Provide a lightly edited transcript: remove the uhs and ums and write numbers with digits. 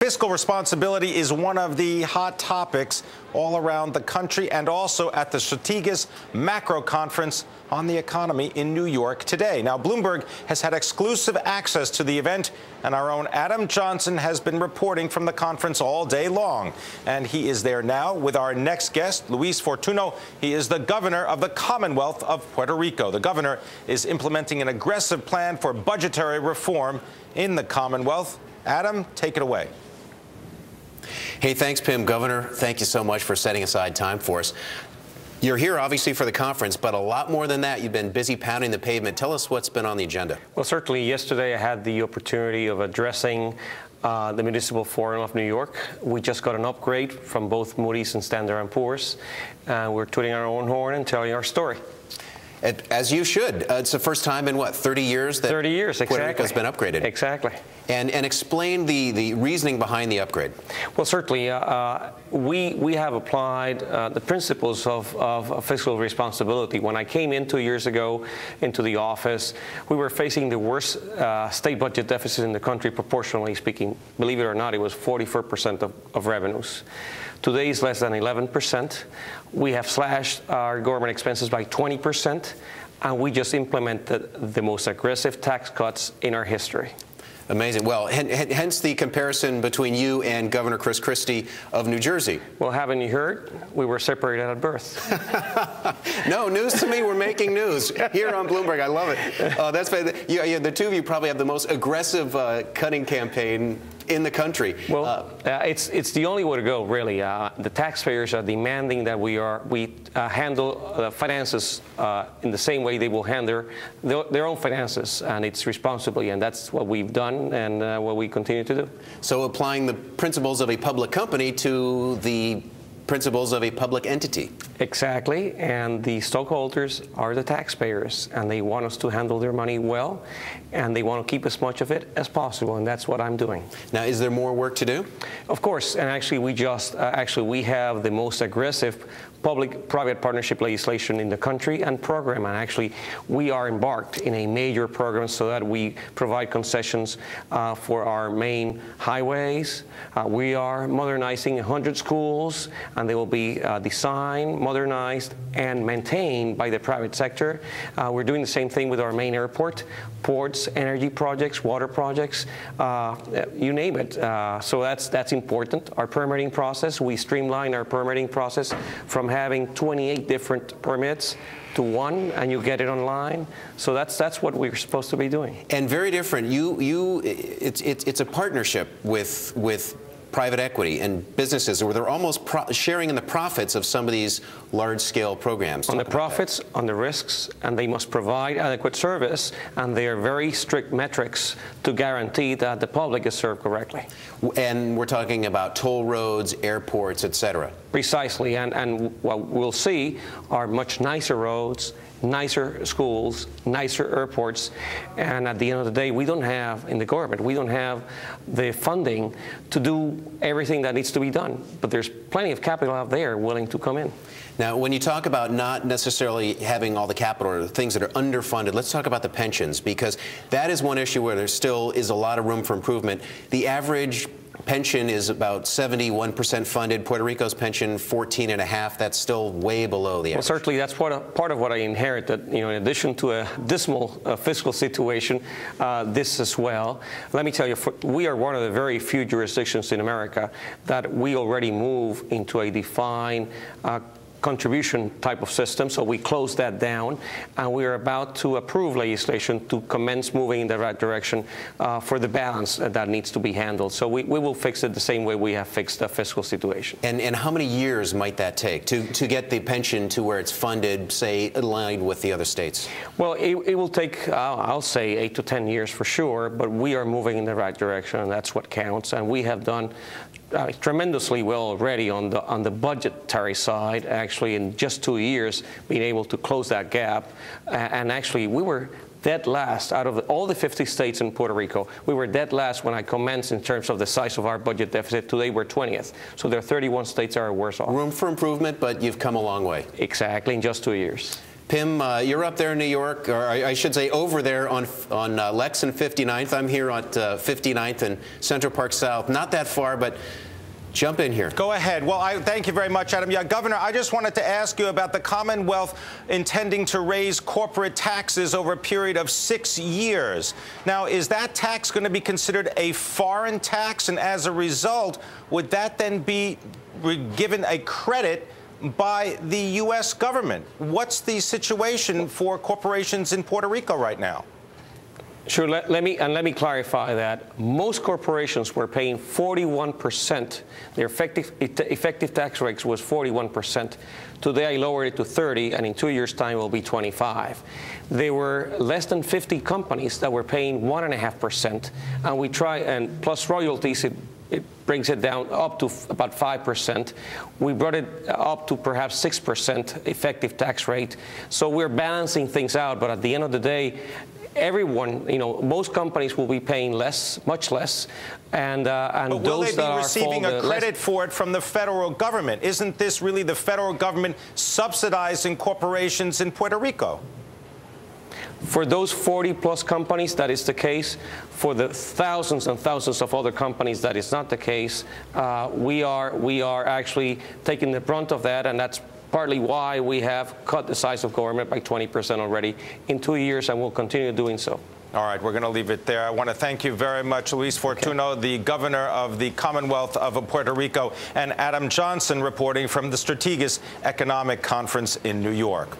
Fiscal responsibility is one of the hot topics all around the country and also at the Strategas macro conference on the economy in New York today. Now, Bloomberg has had exclusive access to the event, and our own Adam Johnson has been reporting from the conference all day long. And he is there now with our next guest, Luis Fortuno. He is the governor of the Commonwealth of Puerto Rico. The governor is implementing an aggressive plan for budgetary reform in the Commonwealth. Adam, take it away. Hey, thanks, Pimm. Governor, thank you so much for setting aside time for us. You're here, obviously, for the conference, but a lot more than that. You've been busy pounding the pavement. Tell us what's been on the agenda. Well, certainly yesterday I had the opportunity of addressing the Municipal Forum of New York. We just got an upgrade from both Moody's and Standard & Poor's. We're tooting our own horn and telling our story. As you should. It's the first time in, what, 30 years that 30 years, exactly. Puerto Rico's been upgraded. Exactly. And explain the reasoning behind the upgrade. Well, certainly, we have applied the principles of fiscal responsibility. When I came in 2 years ago into the office, we were facing the worst state budget deficit in the country, proportionally speaking. Believe it or not, it was 44% of revenues. Today is less than 11%. We have slashed our government expenses by 20%, and we just implemented the most aggressive tax cuts in our history. Amazing. Well, hence the comparison between you and Governor Chris Christie of New Jersey. Well, haven't you heard? We were separated at birth. No, news to me. We're making news here on Bloomberg. I love it. That's the two of you probably have the most aggressive cutting campaign in the country. Well, it's the only way to go, really. The taxpayers are demanding that we handle finances in the same way they will handle their own finances, and it's responsibly, and that's what we've done and what we continue to do. So applying the principles of a public company to the principles of a public entity. Exactly, and the stockholders are the taxpayers, and they want us to handle their money well, and they want to keep as much of it as possible, and that's what I'm doing. Now, is there more work to do? Of course, and actually we have the most aggressive public-private partnership legislation in the country and program, and actually we are embarked in a major program so that we provide concessions for our main highways. We are modernizing 100 schools, and they will be designed, modernized, and maintained by the private sector. We're doing the same thing with our main airport, ports, energy projects, water projects, you name it. So that's important. Our permitting process, we streamline our permitting process from having 28 different permits to one, and you get it online. So that's what we're supposed to be doing. And very different. It's a partnership with private equity and businesses where they're almost sharing in the profits of some of these large-scale programs. On the profits, on the risks, and they must provide adequate service, and there are very strict metrics to guarantee that the public is served correctly. And we're talking about toll roads, airports, etc. Precisely, and what we'll see are much nicer roads, nicer schools, nicer airports, and at the end of the day, we don't have, in the government, we don't have the funding to do everything that needs to be done. But there's plenty of capital out there willing to come in. Now, when you talk about not necessarily having all the capital or things that are underfunded, let's talk about the pensions, because that is one issue where there still is a lot of room for improvement. The average pension is about 71% funded. Puerto Rico's pension, 14.5%. That's still way below the average. Well, certainly that's part of what I inherited. You know, in addition to a dismal fiscal situation, this as well. Let me tell you, we are one of the very few jurisdictions in America that we already move into a defined contribution type of system, so we closed that down, and we are about to approve legislation to commence moving in the right direction for the balance that needs to be handled. So we will fix it the same way we have fixed the fiscal situation. And how many years might that take to get the pension to where it's funded, say, aligned with the other states? Well, it will take, I'll say, 8 to 10 years for sure, but we are moving in the right direction, and that's what counts. And we have done tremendously well already on the budgetary side. Actually, in just 2 years, being able to close that gap, and actually we were dead last out of all the 50 states in Puerto Rico. We were dead last when I commenced in terms of the size of our budget deficit. Today we're 20th. So there are 31 states that are worse off. Room for improvement, but you've come a long way. Exactly, in just 2 years. Pimm, you're up there in New York, or I should say over there on Lex and 59th. I'm here at 59th and Central Park South. Not that far, but jump in here. Go ahead. Well, thank you very much, Adam. Yeah, Governor, I just wanted to ask you about the Commonwealth intending to raise corporate taxes over a period of 6 years. Now, is that tax going to be considered a foreign tax? And as a result, would that then be given a credit by the U.S. government? What's the situation for corporations in Puerto Rico right now? Sure. Let me clarify that. Most corporations were paying 41%. Their effective tax rate was 41%. Today, I lowered it to 30, and in 2 years' time, it will be 25. There were less than 50 companies that were paying 1.5%, and we try, and plus royalties, it brings it down up to about 5%. We brought it up to perhaps 6% effective tax rate. So we're balancing things out, but at the end of the day, everyone, most companies will be paying less, much less, and but will those they be receiving a credit for it from the federal government? Isn't this really the federal government subsidizing corporations in Puerto Rico? For those 40-plus companies, that is the case. For the thousands and thousands of other companies, that is not the case. We are actually taking the brunt of that, and that's partly why we have cut the size of government by 20% already in 2 years, and we'll continue doing so. All right, we're going to leave it there. I want to thank you very much, Luis Fortuno, the governor of the Commonwealth of Puerto Rico, and Adam Johnson reporting from the Strategas Economic Conference in New York.